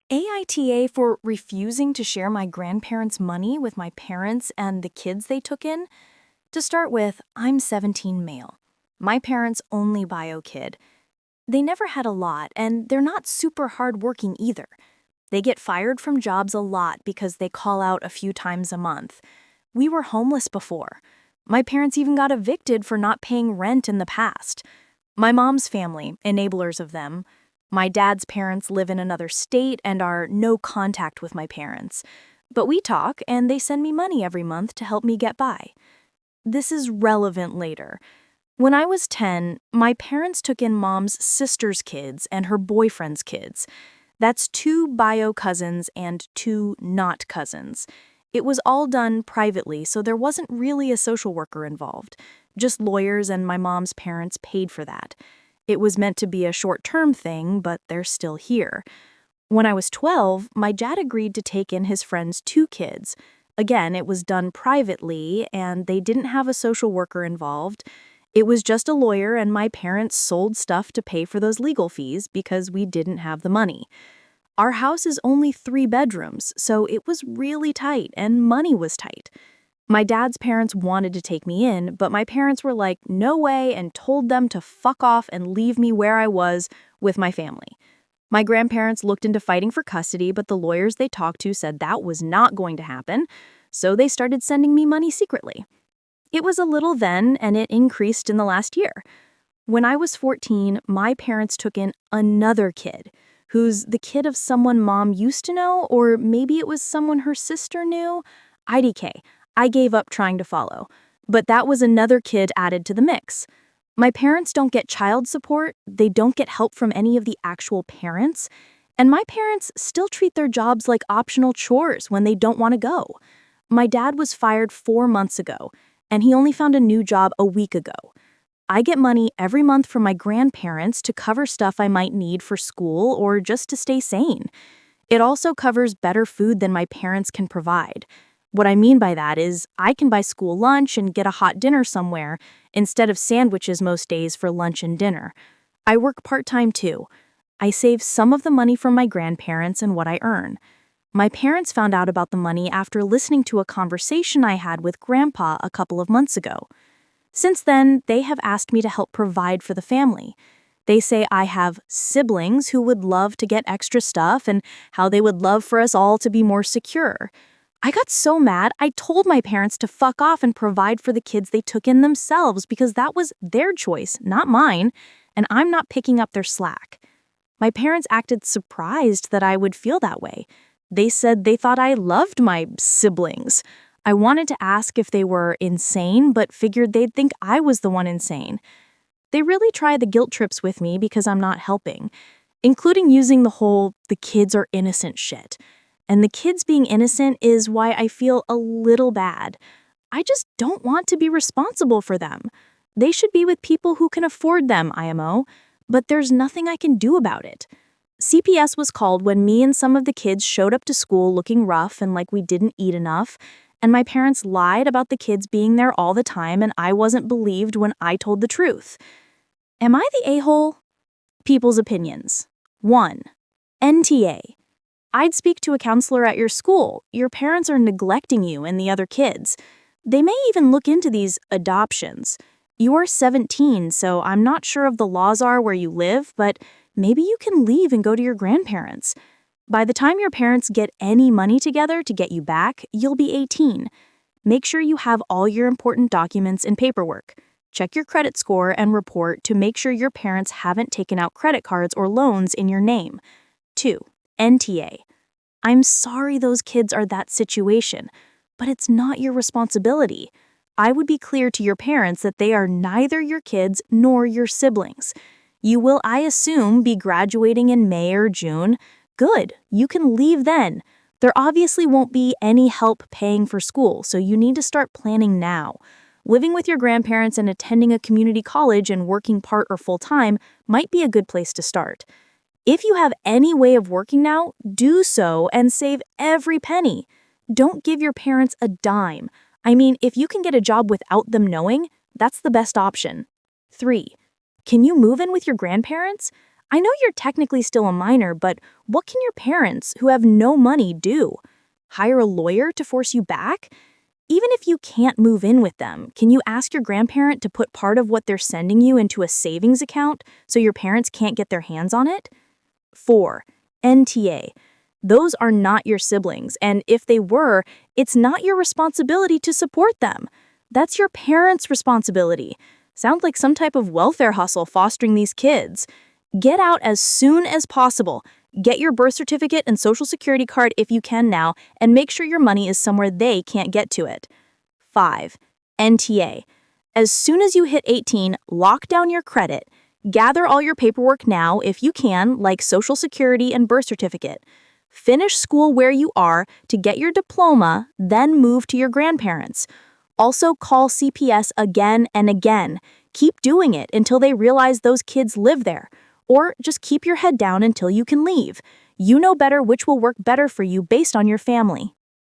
AITA for refusing to share my grandparents' money with my parents and the kids they took in? To start with, I'm 17 male. My parents' only bio kid. They never had a lot, and they're not super hardworking either. They get fired from jobs a lot because they call out a few times a month. We were homeless before. My parents even got evicted for not paying rent in the past. My mom's family, enablers of them. My dad's parents live in another state and are no contact with my parents. But we talk, and they send me money every month to help me get by. This is relevant later. When I was 10, my parents took in mom's sister's kids and her boyfriend's kids. That's 2 bio cousins and 2 not cousins. It was all done privately, so there wasn't really a social worker involved. Just lawyers and my mom's parents paid for that. It was meant to be a short-term thing, but they're still here. When I was 12, my dad agreed to take in his friend's 2 kids. Again, it was done privately, and they didn't have a social worker involved. It was just a lawyer, and my parents sold stuff to pay for those legal fees because we didn't have the money. Our house is only 3 bedrooms, so it was really tight, and money was tight. My dad's parents wanted to take me in, but my parents were like, no way, and told them to fuck off and leave me where I was with my family. My grandparents looked into fighting for custody, but the lawyers they talked to said that was not going to happen, so they started sending me money secretly. It was a little then, and it increased in the last year. When I was 14, my parents took in another kid, who's the kid of someone mom used to know, or maybe it was someone her sister knew. IDK. I gave up trying to follow. But that was another kid added to the mix. My parents don't get child support, they don't get help from any of the actual parents, and my parents still treat their jobs like optional chores when they don't want to go. My dad was fired 4 months ago, and he only found a new job a week ago. I get money every month from my grandparents to cover stuff I might need for school or just to stay sane. It also covers better food than my parents can provide. What I mean by that is I can buy school lunch and get a hot dinner somewhere instead of sandwiches most days for lunch and dinner. I work part-time too. I save some of the money from my grandparents and what I earn. My parents found out about the money after listening to a conversation I had with Grandpa a couple of months ago. Since then, they have asked me to help provide for the family. They say I have siblings who would love to get extra stuff and how they would love for us all to be more secure. I got so mad, I told my parents to fuck off and provide for the kids they took in themselves because that was their choice, not mine, and I'm not picking up their slack. My parents acted surprised that I would feel that way. They said they thought I loved my siblings. I wanted to ask if they were insane, but figured they'd think I was the one insane. They really try the guilt trips with me because I'm not helping, including using the whole "the kids are innocent" shit. And the kids being innocent is why I feel a little bad. I just don't want to be responsible for them. They should be with people who can afford them, IMO, but there's nothing I can do about it. CPS was called when me and some of the kids showed up to school looking rough and like we didn't eat enough, and my parents lied about the kids being there all the time and I wasn't believed when I told the truth. Am I the a-hole? People's opinions. 1. NTA. I'd speak to a counselor at your school. Your parents are neglecting you and the other kids. They may even look into these adoptions. You are 17, so I'm not sure of the laws are where you live, but maybe you can leave and go to your grandparents. By the time your parents get any money together to get you back, you'll be 18. Make sure you have all your important documents and paperwork. Check your credit score and report to make sure your parents haven't taken out credit cards or loans in your name. 2. NTA. I'm sorry those kids are that situation, but it's not your responsibility. I would be clear to your parents that they are neither your kids nor your siblings. You will, I assume, be graduating in May or June. Good, you can leave then. There obviously won't be any help paying for school, so you need to start planning now. Living with your grandparents and attending a community college and working part or full-time might be a good place to start. If you have any way of working now, do so and save every penny. Don't give your parents a dime. I mean, if you can get a job without them knowing, that's the best option. 3. Can you move in with your grandparents? I know you're technically still a minor, but what can your parents, who have no money, do? Hire a lawyer to force you back? Even if you can't move in with them, can you ask your grandparent to put part of what they're sending you into a savings account so your parents can't get their hands on it? 4. NTA. Those are not your siblings, and if they were, it's not your responsibility to support them. That's your parents' responsibility. Sounds like some type of welfare hustle fostering these kids. Get out as soon as possible. Get your birth certificate and social security card if you can now, and make sure your money is somewhere they can't get to it. 5. NTA. As soon as you hit 18, lock down your credit. Gather all your paperwork now if you can, like social security and birth certificate. Finish school where you are to get your diploma, then move to your grandparents. Also, call CPS again and again. Keep doing it until they realize those kids live there. Or just keep your head down until you can leave. You know better which will work better for you based on your family.